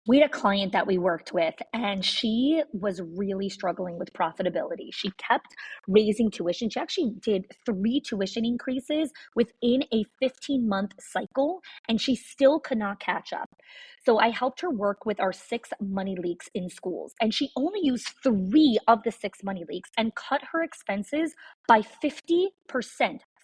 We had a client that we worked with, and she was really struggling with profitability. She kept raising tuition. She actually did 3 tuition increases within a 15-month cycle, and she still could not catch up. So I helped her work with our 6 money leaks in schools, and she only used 3 of the 6 money leaks and cut her expenses by 50%.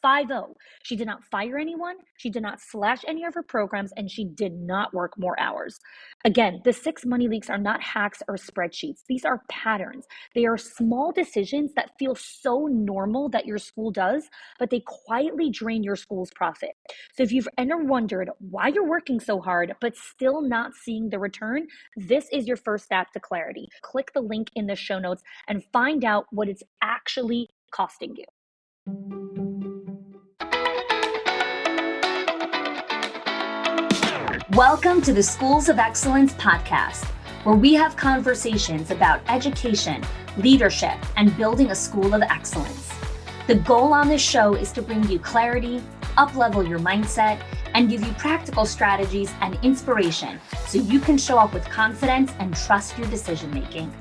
50. She did not fire anyone. She did not slash any of her programs, and she did not work more hours. Again, the 6 money leaks are not hacks or spreadsheets. These are patterns. They are small decisions that feel so normal that your school does, but they quietly drain your school's profit. So if you've ever wondered why you're working so hard, but still not seeing the return, this is your first step to clarity. Click the link in the show notes and find out what it's actually costing you. Welcome to the Schools of Excellence podcast, where we have conversations about education, leadership, and building a school of excellence. The goal on this show is to bring you clarity, up-level your mindset, and give you practical strategies and inspiration so you can show up with confidence and trust your decision-making.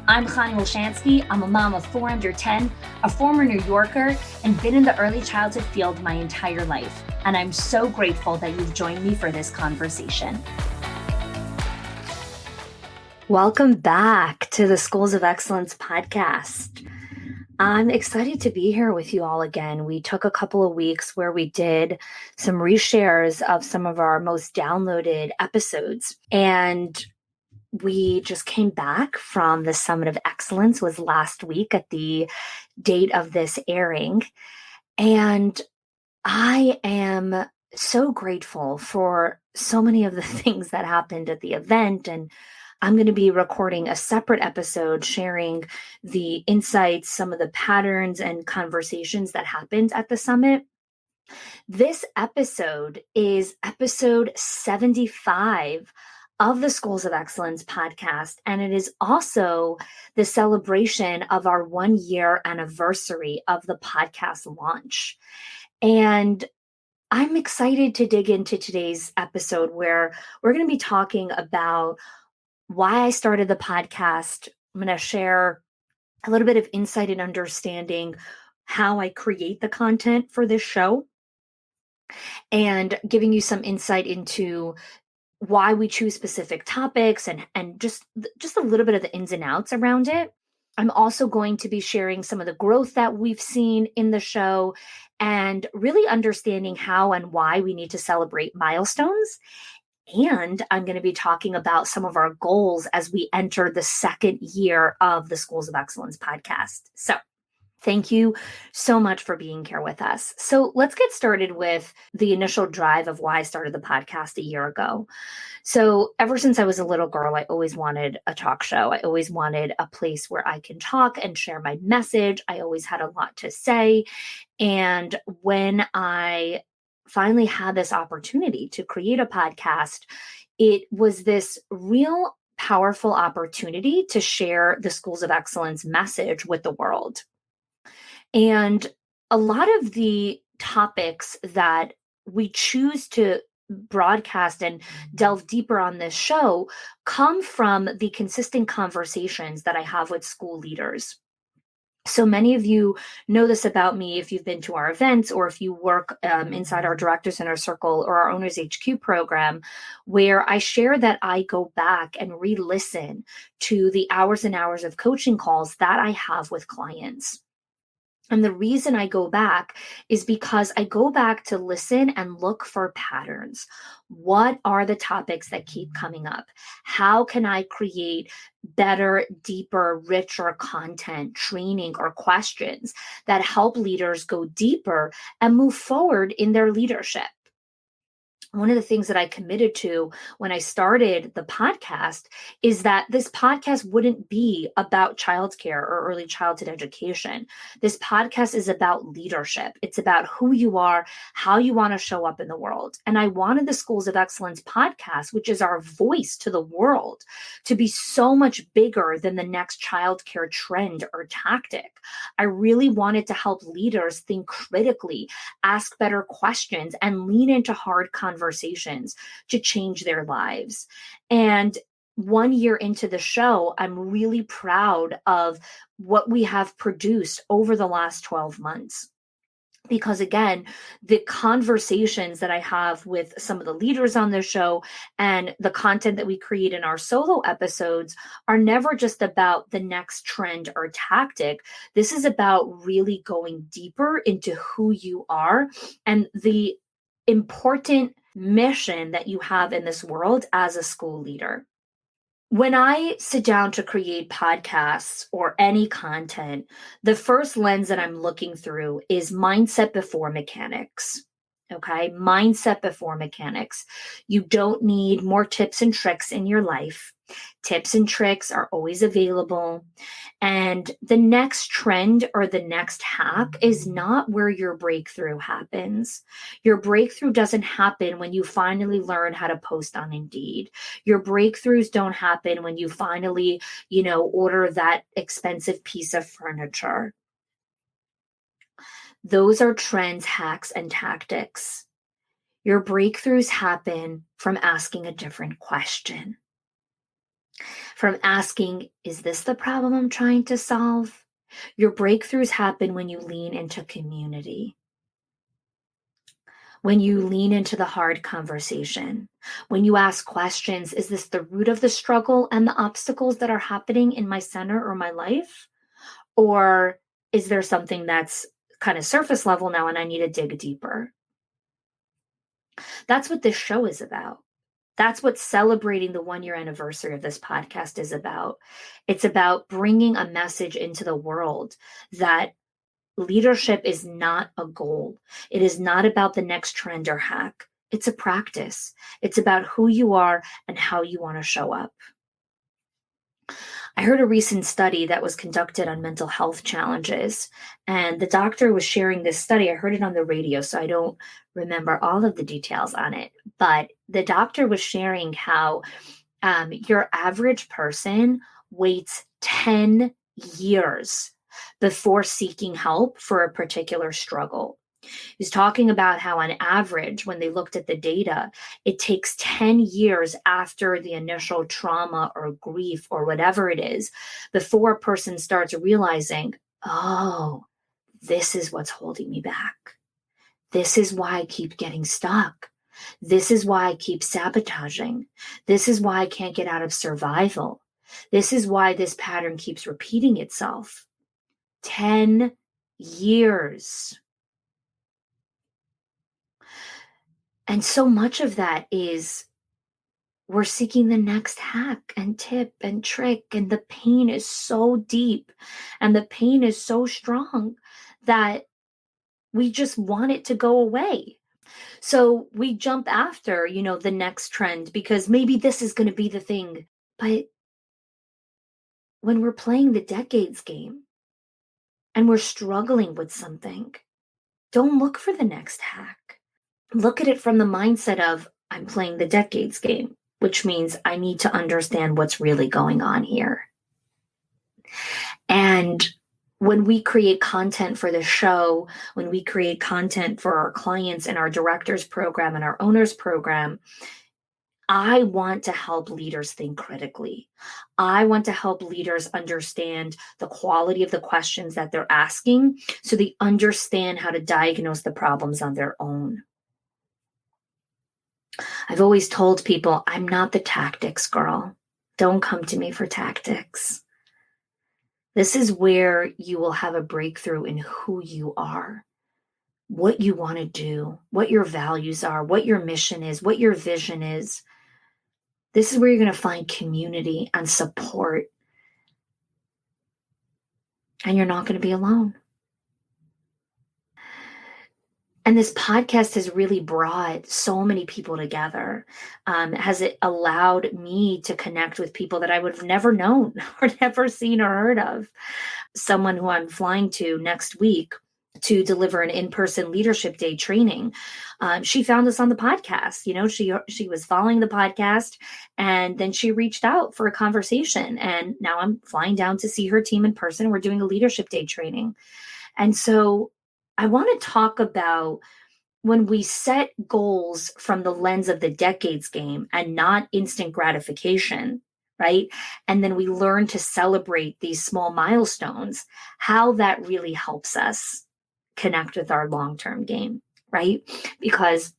I'm Chani Wolshansky. I'm a mom of 4 under 10, a former New Yorker, and been in the early childhood field my entire life. And I'm so grateful that you've joined me for this conversation. Welcome back to the Schools of Excellence podcast. I'm excited to be here with you all again. We took a couple of weeks where we did some reshares of some of our most downloaded episodes, and we just came back from the Summit of Excellence, was last week at the date of this airing. And I am so grateful for so many of the things that happened at the event. And I'm going to be recording a separate episode sharing the insights, some of the patterns and conversations that happened at the summit. This episode is episode 75 of the Schools of Excellence podcast, and it is also the celebration of our 1-year anniversary of the podcast launch. And I'm excited to dig into today's episode where we're going to be talking about why I started the podcast. I'm going to share a little bit of insight and understanding how I create the content for this show, and giving you some insight into why we choose specific topics and just a little bit of the ins and outs around it. I'm also going to be sharing some of the growth that we've seen in the show and really understanding how and why we need to celebrate milestones. And I'm going to be talking about some of our goals as we enter the 2nd year of the Schools of Excellence podcast. So thank you so much for being here with us. So let's get started with the initial drive of why I started the podcast a year ago. So ever since I was a little girl, I always wanted a talk show. I always wanted a place where I can talk and share my message. I always had a lot to say. And when I finally had this opportunity to create a podcast, it was this real powerful opportunity to share the Schools of Excellence message with the world. And a lot of the topics that we choose to broadcast and delve deeper on this show come from the consistent conversations that I have with school leaders. So many of you know this about me if you've been to our events or if you work inside our Directors Inner Circle or our Owners HQ program, where I share that I go back and re-listen to the hours and hours of coaching calls that I have with clients. And the reason I go back is because I go back to listen and look for patterns. What are the topics that keep coming up? How can I create better, deeper, richer content, training, or questions that help leaders go deeper and move forward in their leadership? One of the things that I committed to when I started the podcast is that this podcast wouldn't be about childcare or early childhood education. This podcast is about leadership. It's about who you are, how you want to show up in the world. And I wanted the Schools of Excellence podcast, which is our voice to the world, to be so much bigger than the next childcare trend or tactic. I really wanted to help leaders think critically, ask better questions, and lean into hard conversations to change their lives. And 1 year into the show, I'm really proud of what we have produced over the last 12 months. Because again, the conversations that I have with some of the leaders on the show and the content that we create in our solo episodes are never just about the next trend or tactic. This is about really going deeper into who you are and the important mission that you have in this world as a school leader. When I sit down to create podcasts or any content, the first lens that I'm looking through is mindset before mechanics. Okay, mindset before mechanics. You don't need more tips and tricks in your life. Tips and tricks are always available. And the next trend or the next hack is not where your breakthrough happens. Your breakthrough doesn't happen when you finally learn how to post on Indeed. Your breakthroughs don't happen when you finally, order that expensive piece of furniture. Those are trends, hacks, and tactics. Your breakthroughs happen from asking a different question. From asking, is this the problem I'm trying to solve? Your breakthroughs happen when you lean into community, when you lean into the hard conversation, when you ask questions, is this the root of the struggle and the obstacles that are happening in my center or my life? Or is there something that's kind of surface level now and I need to dig deeper? That's what this show is about. That's what celebrating the 1 year anniversary of this podcast is about. It's about bringing a message into the world that leadership is not a goal. It is not about the next trend or hack. It's a practice. It's about who you are and how you want to show up. I heard a recent study that was conducted on mental health challenges, and the doctor was sharing this study. I heard it on the radio, so I don't remember all of the details on it, but the doctor was sharing how your average person waits 10 years before seeking help for a particular struggle. He's talking about how on average, when they looked at the data, it takes 10 years after the initial trauma or grief or whatever it is before a person starts realizing, oh, this is what's holding me back. This is why I keep getting stuck. This is why I keep sabotaging. This is why I can't get out of survival. This is why this pattern keeps repeating itself. 10 years. And so much of that is we're seeking the next hack and tip and trick, and the pain is so deep and the pain is so strong that we just want it to go away. So we jump after, the next trend because maybe this is going to be the thing. But when we're playing the decades game and we're struggling with something, don't look for the next hack. Look at it from the mindset of, I'm playing the decades game, which means I need to understand what's really going on here. And when we create content for the show, when we create content for our clients and our directors program and our owners program, I want to help leaders think critically. I want to help leaders understand the quality of the questions that they're asking so they understand how to diagnose the problems on their own. I've always told people, I'm not the tactics girl. Don't come to me for tactics. This is where you will have a breakthrough in who you are, what you want to do, what your values are, what your mission is, what your vision is. This is where you're going to find community and support. And you're not going to be alone. And this podcast has really brought so many people together. Has it allowed me to connect with people that I would have never known or never seen or heard of? Someone who I'm flying to next week to deliver an in-person leadership day training. She found us on the podcast. She was following the podcast and then she reached out for a conversation. And now I'm flying down to see her team in person. We're doing a leadership day training. And so I want to talk about when we set goals from the lens of the decades game and not instant gratification, right? And then we learn to celebrate these small milestones, how that really helps us connect with our long-term game, right? Because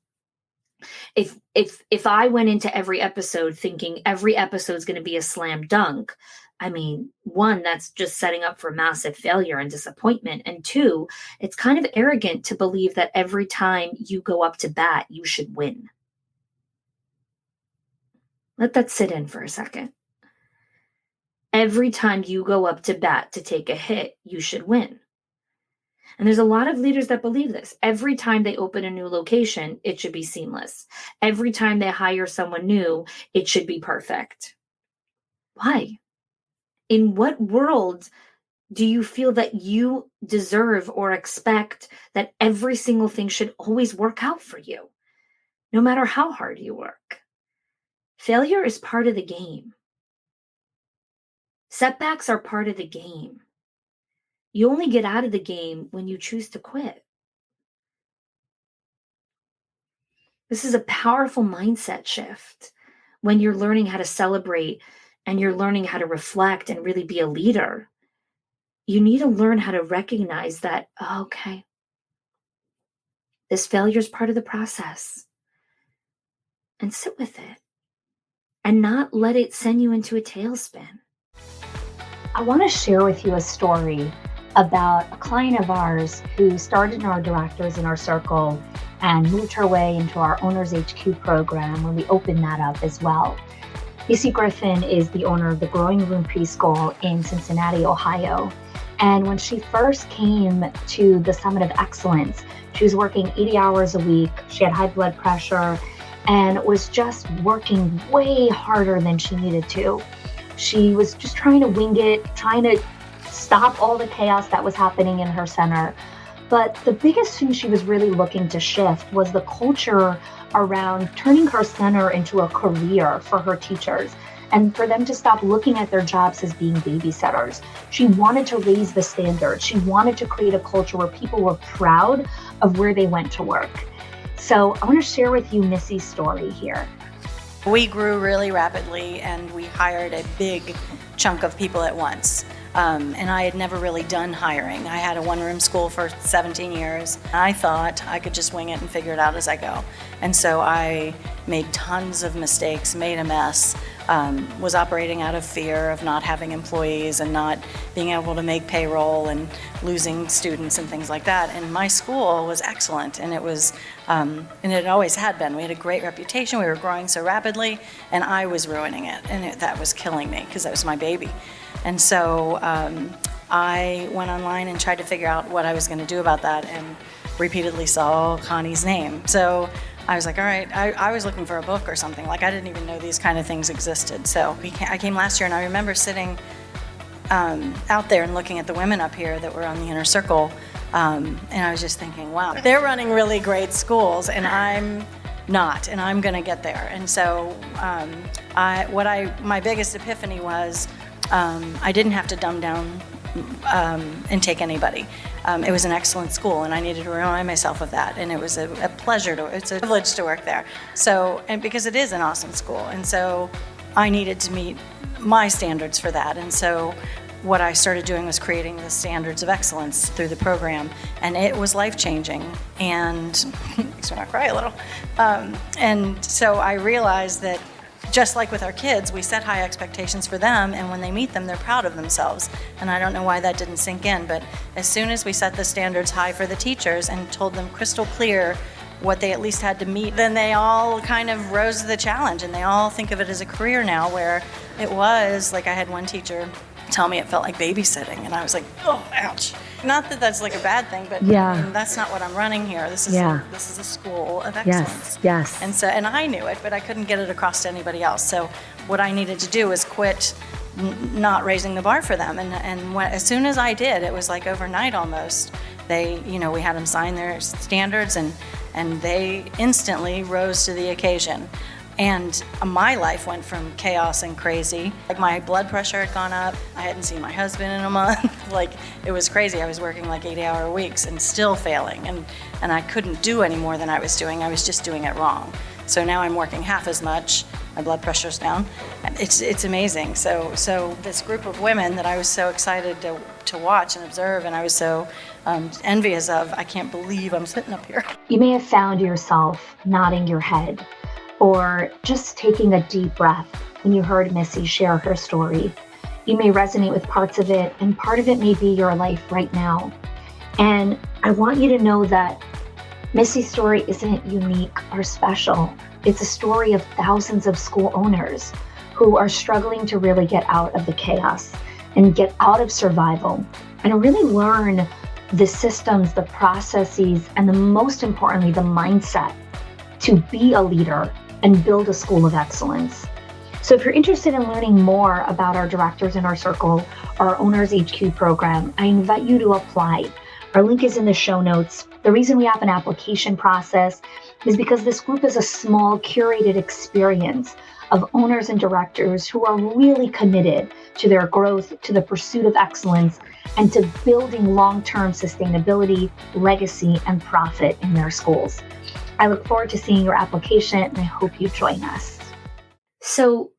if I went into every episode thinking every episode is going to be a slam dunk, I mean, one, that's just setting up for massive failure and disappointment. And two, it's kind of arrogant to believe that every time you go up to bat, you should win. Let that sit in for a second. Every time you go up to bat to take a hit, you should win. And there's a lot of leaders that believe this. Every time they open a new location, it should be seamless. Every time they hire someone new, it should be perfect. Why? In what world do you feel that you deserve or expect that every single thing should always work out for you, no matter how hard you work? Failure is part of the game. Setbacks are part of the game. You only get out of the game when you choose to quit. This is a powerful mindset shift when you're learning how to celebrate and you're learning how to reflect and really be a leader. You need to learn how to recognize that, oh, okay, this failure is part of the process, and sit with it and not let it send you into a tailspin. I want to share with you a story about a client of ours who started in our directors in our circle and moved her way into our Owners HQ program when we opened that up as well. Lacey Griffin is the owner of the Growing Room Preschool in Cincinnati, Ohio. And when she first came to the Summit of Excellence, she was working 80 hours a week. She had high blood pressure and was just working way harder than she needed to. She was just trying to wing it, trying to stop all the chaos that was happening in her center. But the biggest thing she was really looking to shift was the culture around turning her center into a career for her teachers and for them to stop looking at their jobs as being babysitters. She wanted to raise the standard. She wanted to create a culture where people were proud of where they went to work. So I want to share with you Missy's story here. We grew really rapidly and we hired a big chunk of people at once. And I had never really done hiring. I had a one-room school for 17 years. I thought I could just wing it and figure it out as I go. And so I made tons of mistakes, made a mess, was operating out of fear of not having employees and not being able to make payroll and losing students and things like that. And my school was excellent, and it was, and it always had been. We had a great reputation. We were growing so rapidly, and I was ruining it, and that was killing me because that was my baby. And so I went online and tried to figure out what I was going to do about that, and repeatedly saw Connie's name. So I was like, all right, I was looking for a book or something. Like, I didn't even know these kind of things existed. So I came last year, and I remember sitting out there and looking at the women up here that were on the inner circle, and I was just thinking, wow, they're running really great schools, and I'm not, and I'm going to get there. And so my biggest epiphany was I didn't have to dumb down and take anybody. It was an excellent school, and I needed to remind myself of that. And it was a pleasure it's a privilege to work there. So, and because it is an awesome school, and so I needed to meet my standards for that. And so what I started doing was creating the standards of excellence through the program, and it was life-changing. And makes me want to cry a little. And so I realized that just like with our kids, we set high expectations for them, and when they meet them, they're proud of themselves. And I don't know why that didn't sink in, but as soon as we set the standards high for the teachers and told them crystal clear what they at least had to meet, then they all kind of rose to the challenge, and they all think of it as a career now, where it was, like I had one teacher tell me it felt like babysitting, and I was like, oh, ouch. Not that that's like a bad thing, but I mean, that's not what I'm running here. This is a school of excellence. Yes. And I knew it, but I couldn't get it across to anybody else. So what I needed to do was quit not raising the bar for them. And as soon as I did, it was like overnight almost. They, we had them sign their standards, and they instantly rose to the occasion. And my life went from chaos and crazy. Like, my blood pressure had gone up. I hadn't seen my husband in a month. Like, it was crazy. I was working like 80-hour weeks and still failing. And I couldn't do any more than I was doing. I was just doing it wrong. So now I'm working half as much My blood pressure's down. It's amazing. So this group of women that I was so excited to watch and observe, and I was so envious of, I can't believe I'm sitting up here. You may have found yourself nodding your head or just taking a deep breath when you heard Missy share her story. You may resonate with parts of it, and part of it may be your life right now. And I want you to know that Missy's story isn't unique or special. It's a story of thousands of school owners who are struggling to really get out of the chaos and get out of survival and really learn the systems, the processes, and most importantly, the mindset to be a leader and build a school of excellence. So if you're interested in learning more about our Directors in Our Circle, our Owners HQ program, I invite you to apply. Our link is in the show notes. The reason we have an application process is because this group is a small, curated experience of owners and directors who are really committed to their growth, to the pursuit of excellence, and to building long-term sustainability, legacy, and profit in their schools. I look forward to seeing your application, and I hope you join us. So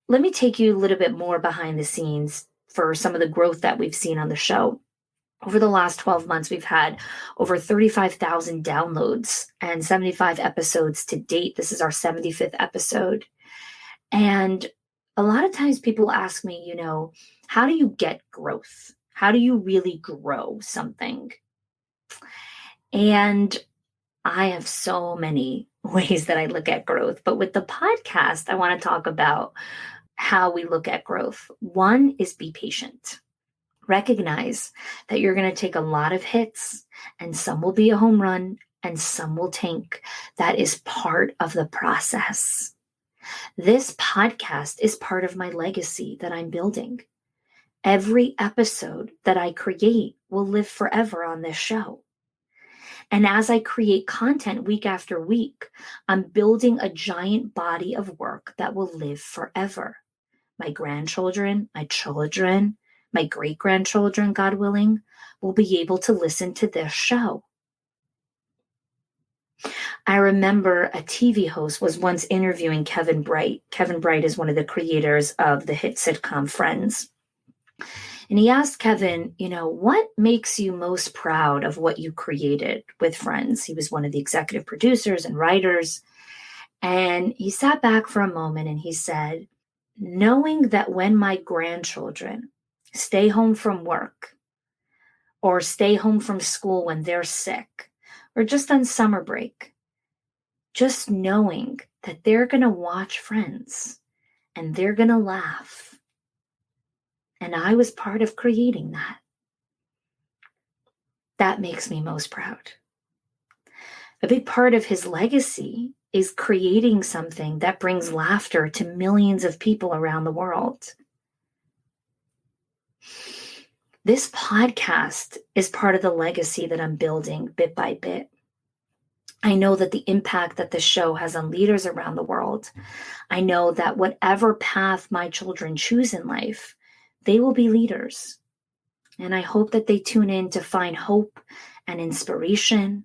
let me take you a little bit more behind the scenes for some of the growth that we've seen on the show. Over the last 12 months, we've had over 35,000 downloads and 75 episodes to date. This is our 75th episode. And a lot of times people ask me, how do you get growth? How do you really grow something? And I have so many ways that I look at growth. But with the podcast, I want to talk about how we look at growth. One is be patient. Recognize that you're going to take a lot of hits, and some will be a home run and some will tank. That is part of the process. This podcast is part of my legacy that I'm building. Every episode that I create will live forever on this show. And as I create content week after week, I'm building a giant body of work that will live forever. My grandchildren, my children, my great-grandchildren, God willing, will be able to listen to this show. I remember a TV host was once interviewing Kevin Bright. Kevin Bright is one of the creators of the hit sitcom Friends. And he asked Kevin, what makes you most proud of what you created with Friends? He was one of the executive producers and writers. And he sat back for a moment and he said, knowing that when my grandchildren stay home from work or stay home from school when they're sick or just on summer break, just knowing that they're going to watch Friends and they're going to laugh. And I was part of creating that. That makes me most proud. A big part of his legacy is creating something that brings laughter to millions of people around the world. This podcast is part of the legacy that I'm building bit by bit. I know that the impact that this show has on leaders around the world, I know that whatever path my children choose in life, they will be leaders. And I hope that they tune in to find hope and inspiration.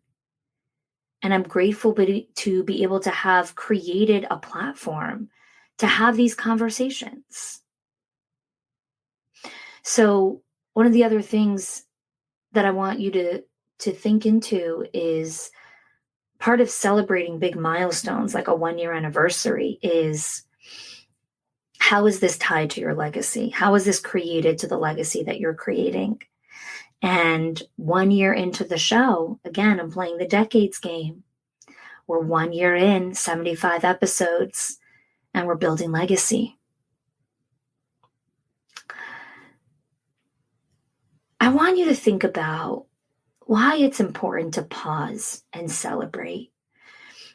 And I'm grateful to be able to have created a platform to have these conversations. So one of the other things that I want you to think into is part of celebrating big milestones, like a 1-year anniversary, is how is this tied to your legacy? How is this created to the legacy that you're creating? And 1 year into the show, again, I'm playing the decades game. We're 1 year in, 75 episodes, and we're building legacy. I want you to think about why it's important to pause and celebrate,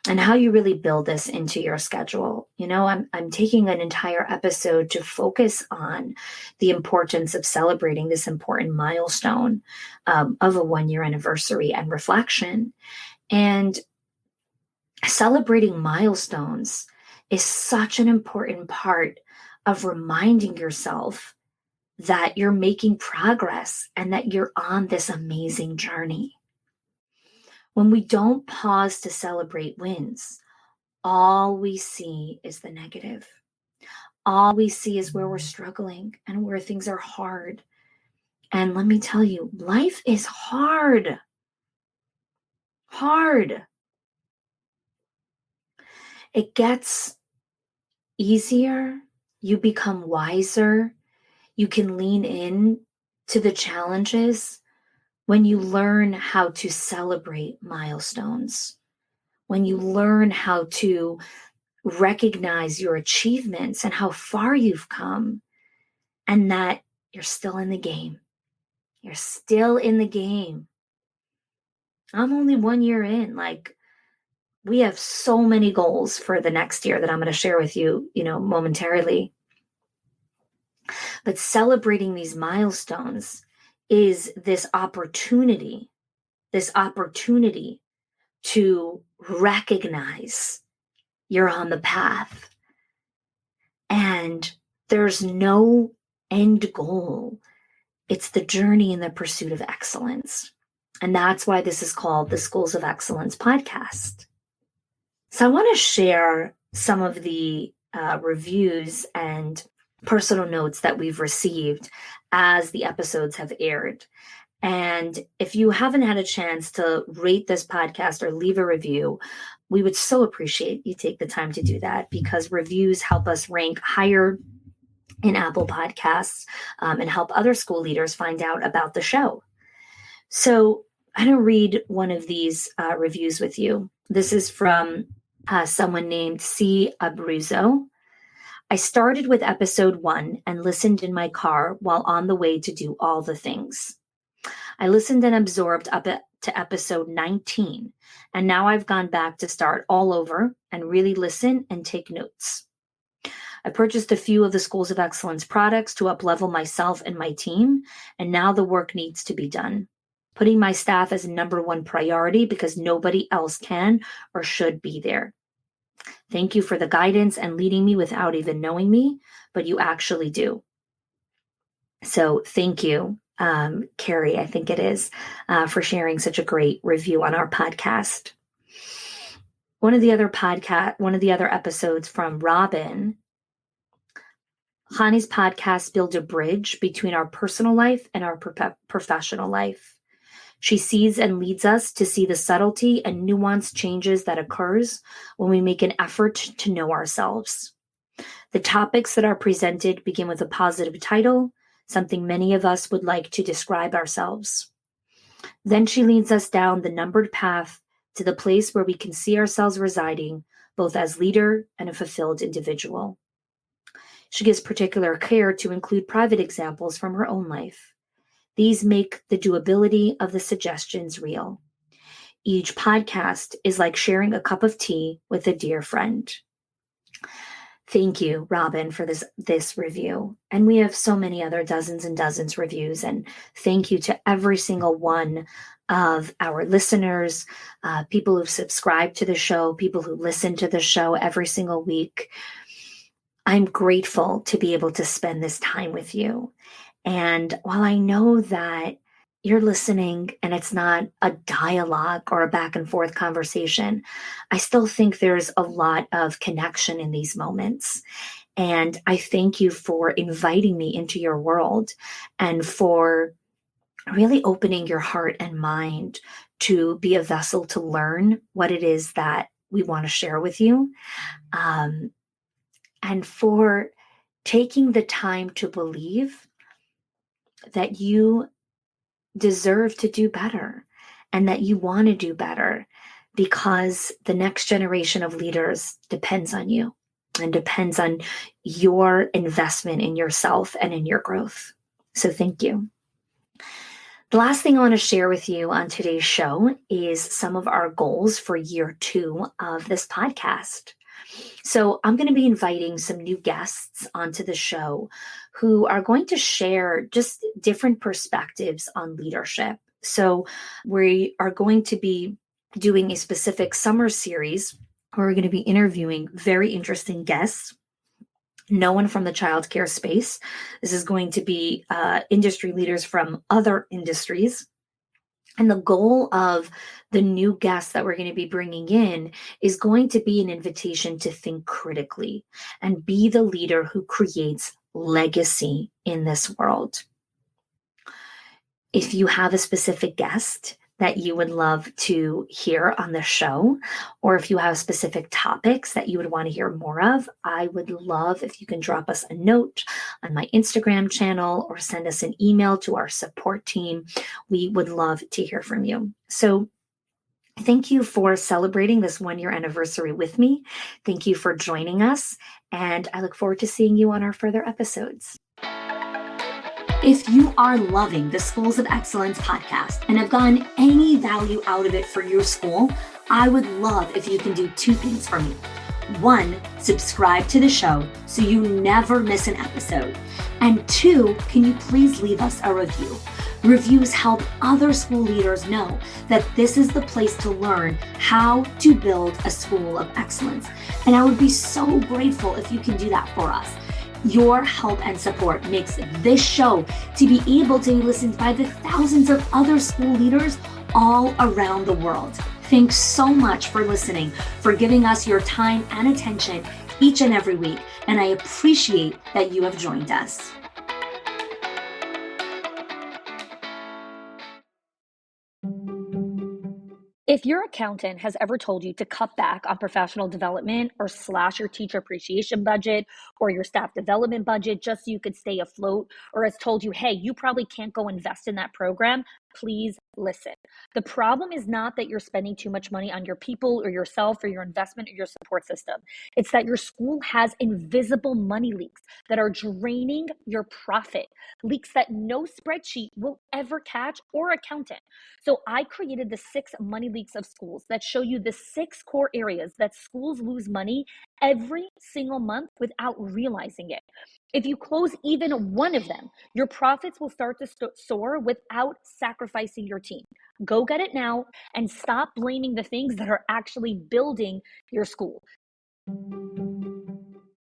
and how you really build this into your schedule. I'm taking an entire episode to focus on the importance of celebrating this important milestone of a 1 year anniversary and reflection. And celebrating milestones is such an important part of reminding yourself that you're making progress and that you're on this amazing journey. When we don't pause to celebrate wins, all we see is the negative. All we see is where we're struggling and where things are hard. And let me tell you, life is hard. Hard. It gets easier. You become wiser. You can lean in to the challenges when you learn how to celebrate milestones, when you learn how to recognize your achievements and how far you've come, and that you're still in the game. You're still in the game. I'm only 1 year in. Like, we have so many goals for the next year that I'm going to share with you, momentarily. But celebrating these milestones is this opportunity to recognize you're on the path. And there's no end goal. It's the journey in the pursuit of excellence. And that's why this is called the Schools of Excellence podcast. So I want to share some of the reviews and personal notes that we've received as the episodes have aired. And if you haven't had a chance to rate this podcast or leave a review, we would so appreciate you take the time to do that, because reviews help us rank higher in Apple Podcasts and help other school leaders find out about the show. So I'm going to read one of these reviews with you. This is from someone named C. Abruzzo. I started with episode 1 and listened in my car while on the way to do all the things. I listened and absorbed up to episode 19, and now I've gone back to start all over and really listen and take notes. I purchased a few of the Schools of Excellence products to up-level myself and my team, and now the work needs to be done. Putting my staff as number one priority because nobody else can or should be there. Thank you for the guidance and leading me without even knowing me, but you actually do. So thank you, Carrie, I think it is, for sharing such a great review on our podcast. One of the other episodes from Robin, Hani's podcast builds a bridge between our personal life and our professional life. She sees and leads us to see the subtlety and nuanced changes that occurs when we make an effort to know ourselves. The topics that are presented begin with a positive title, something many of us would like to describe ourselves. Then she leads us down the numbered path to the place where we can see ourselves residing, both as leader and a fulfilled individual. She gives particular care to include private examples from her own life. These make the doability of the suggestions real. Each podcast is like sharing a cup of tea with a dear friend. Thank you, Robin, for this review. And we have so many other dozens and dozens reviews. And thank you to every single one of our listeners, people who've subscribed to the show, people who listen to the show every single week. I'm grateful to be able to spend this time with you. And while I know that you're listening and it's not a dialogue or a back and forth conversation, I still think there's a lot of connection in these moments. And I thank you for inviting me into your world and for really opening your heart and mind to be a vessel to learn what it is that we want to share with you. And for taking the time to believe that you deserve to do better and that you want to do better, because the next generation of leaders depends on you and depends on your investment in yourself and in your growth. So thank you. The last thing I want to share with you on today's show is some of our goals for year 2 of this podcast. So I'm going to be inviting some new guests onto the show who are going to share just different perspectives on leadership. So we are going to be doing a specific summer series where we're going to be interviewing very interesting guests. No one from the childcare space. This is going to be industry leaders from other industries. And the goal of the new guests that we're going to be bringing in is going to be an invitation to think critically and be the leader who creates legacy in this world. If you have a specific guest that you would love to hear on the show, or if you have specific topics that you would want to hear more of, I would love if you can drop us a note on my Instagram channel or send us an email to our support team. We would love to hear from you. So thank you for celebrating this 1-year anniversary with me. Thank you for joining us, and I look forward to seeing you on our further episodes. If you are loving the Schools of Excellence podcast and have gotten any value out of it for your school, I would love if you can do 2 things for me. 1, subscribe to the show so you never miss an episode. And 2, can you please leave us a review? Reviews help other school leaders know that this is the place to learn how to build a school of excellence. And I would be so grateful if you can do that for us. Your help and support makes this show to be able to be listened by the thousands of other school leaders all around the world. Thanks so much for listening, for giving us your time and attention each and every week, and I appreciate that you have joined us. If your accountant has ever told you to cut back on professional development or slash your teacher appreciation budget or your staff development budget just so you could stay afloat, or has told you, hey, you probably can't go invest in that program, please listen. The problem is not that you're spending too much money on your people or yourself or your investment or your support system. It's that your school has invisible money leaks that are draining your profit, leaks that no spreadsheet will ever catch or accountant. So I created the 6 money leaks of schools that show you the 6 core areas that schools lose money every single month without realizing it. If you close even one of them, your profits will start to soar without sacrificing your team. Go get it now and stop blaming the things that are actually building your school.